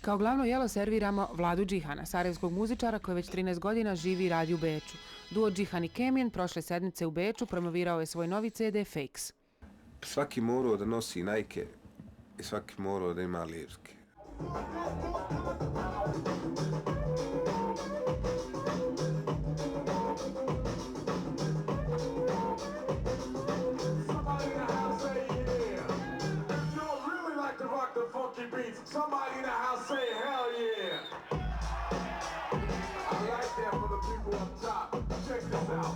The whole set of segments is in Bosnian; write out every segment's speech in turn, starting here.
Kao glavno jelo serviramo Vladu Džihana, sarajevskog muzičara koji već 13 godina živi i radi u Beču. Duo Džihan i Kemijan prošle sedmice u Beču promovirao je svoj novi CD Fakes. Svaki morao da nosi Nike i svaki morao da ima lirske. Somebody in the house say hell yeah. I like that for the people up top. Check this out.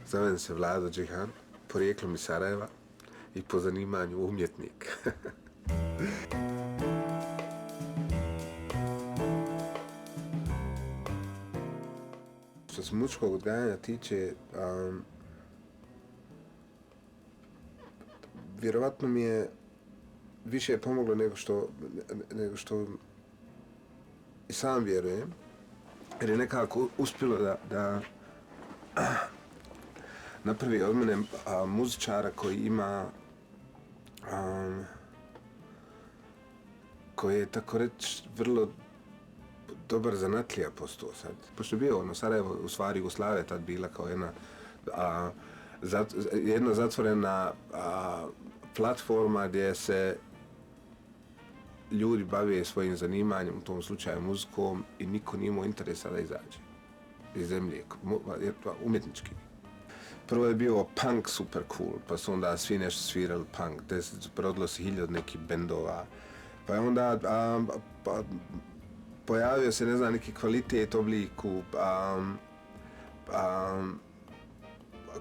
Zovem se Vlado Džihan, porijeklom iz Sarajeva i po zanimanju umjetnik. Što se muzičkog odgajanja tiče, vjerovatno mi je više pomoglo nego što i sam vjerujem, jer je nekako uspjelo da napravi od mene muzičara koji ima koji je tako reći vrlo dobar zanatlija postao sad. Pošto je bio Sarajevo, u stvari Jugoslavija tad bila kao jedna zatvorena platforma gdje se ljudi bave svojim zanimanjem, u tom slučaju muzikom, i niko nije imao interesa da izađe iz zemlje, umjetnički. Prvo je bio punk super cool, pa su onda svi nešto svirali punk, prodalo se 1000 nekih bendova, pa je onda pojavio se, ne znam, neki kvalitet obliku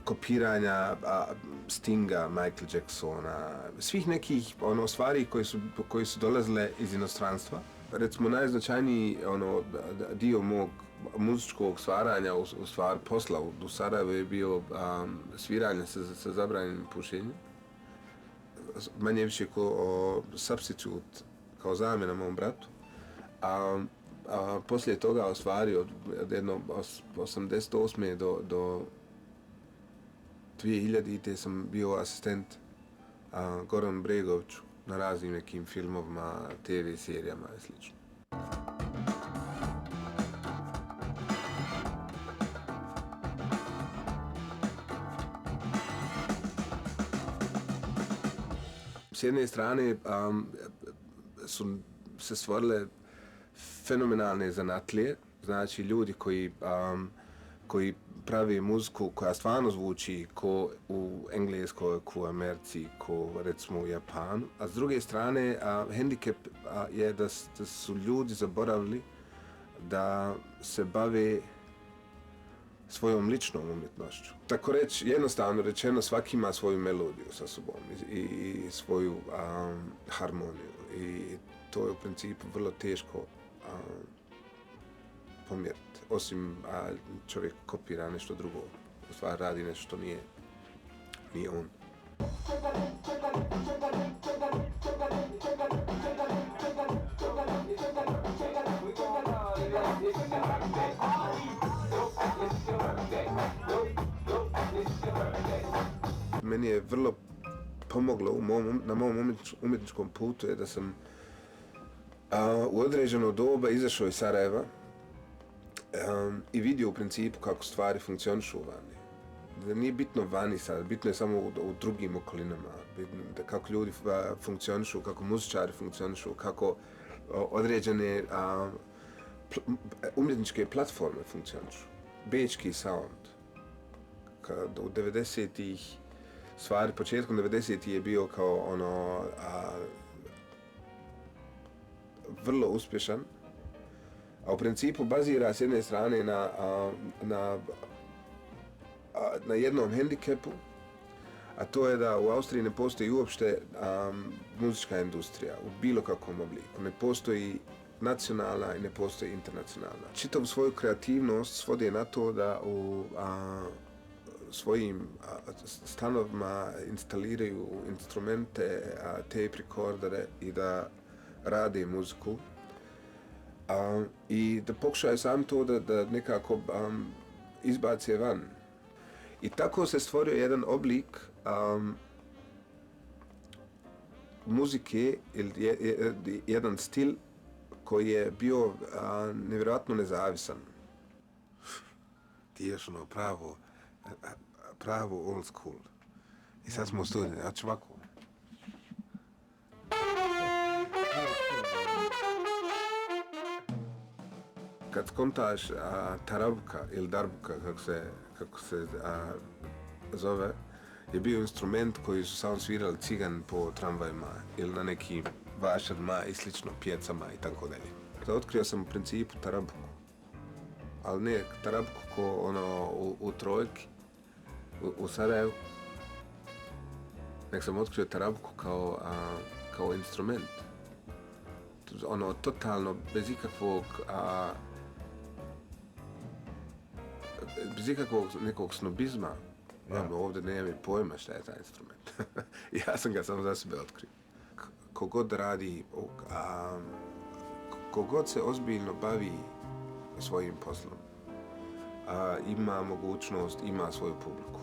kopiranja Stinga, Michael Jacksona, svih nekih stvari koje su dolazile iz inostranstva. Recimo, najznačajniji dio mog muzičkog stvaranja, u stvari posla u Sarajevu, je bio sviranje sa zabranjenim pušenjem. Manje više kao substitute, kao zamjena mom bratu. A poslije toga, u stvari, od 88. do 2000. sam bio asistent Goran Bregoviću na raznim nekim filmovima, TV serijama i sl. S jedne strane su se stvorile fenomenalne zanatlije, znači ljudi koji pravi muziku koja stvarno zvuči ko u Engleskoj, ko u Americi, ko recimo u Japanu. A s druge strane, hendikep je da su ljudi zaboravili da se bave svojom ličnom umjetnošću. Tako reći, jednostavno rečeno, svaki ima svoju melodiju sa sobom i svoju harmoniju. I to je u principu vrlo teško pomjeriti. Osim čovjek kopira nešto drugo, u stvari radi nešto što nije on. Meni je vrlo pomoglo na mom umjetničkom putu je da sam u određeno doba izašao iz Sarajeva i vidio u principu kako stvari funkcionišu vani. Da nije bitno vani sad, bitno je samo u drugim okolinama, da kako ljudi funkcionišu, kako muzičari funkcionišu, kako određene umjetničke platforme funkcionišu. Bečki sound, u 90-ih, stvari, početkom 90-ih je bio kao vrlo uspješan, a u principu bazira s jedne strane na jednom hendikepu, a to je da u Austriji ne postoji uopšte muzička industrija u bilo kakvom obliku. Ne postoji nacionalna i ne postoji internacionalna. Čitavu svoju kreativnost svode na to da u svojim stanovima instaliraju instrumente, tape rekordere i da rade muziku. I da pokušaju sam to da nekako izbace van. I tako se stvorio jedan oblik muzike, jedan stil koji je bio nevjerojatno nezavisan. Ti ješ ono pravo old school. I sad smo u studiju, ja ću ovako. Kad skontaš tarabka ili darbuka, kako se zove, je bio instrument koji su samo svirali cigani po tramvajima ili na nekim vašarima i slično, pjecama i tako dalje. Otkrio sam u principu tarabku, ali ne tarabku ko ono u Trojki, u Sarajevu, nek sam otkrio tarabku kao instrument. Ono, totalno, bez ikakvog nekog snobizma. Ovdje nemam pojma šta je taj instrument. Ja sam ga samo za sebe otkrio. Kogod radi, kogod se ozbiljno bavi svojim poslom, ima mogućnost, ima svoju publiku.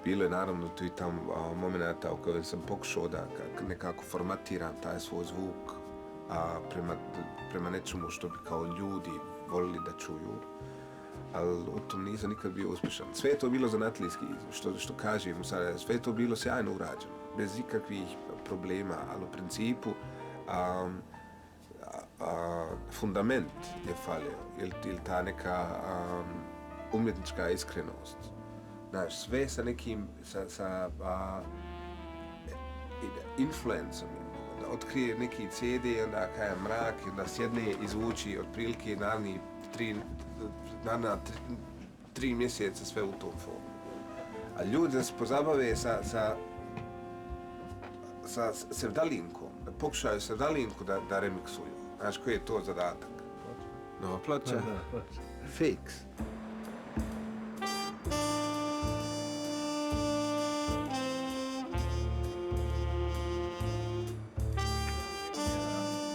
Bilo je naravno tu i tamo momenata u kojem sam pokušao da nekako formatiram taj svoj zvuk prema nečemu što bi kao ljudi volili da čuju, ali u tom nisam nikad bio uspješan. Sve je to bilo zanatlijski, što kažem sada, sve je to bilo sjajno urađeno, bez ikakvih problema, ali u principu fundament je falio, ili ta neka umjetnička iskrenost. Znaš, sve sa nekim, sa influencom, da otkrije neki CD, onda kaja mrak, onda sjedne, izvuči otprilike naredna 3 mjeseca sve u tom formu. A ljudi da se pozabave sa sevdalinkom, da pokušaju sevdalinku da remiksuju. Znaš, koji je to zadatak? Nova ploča? Fakes.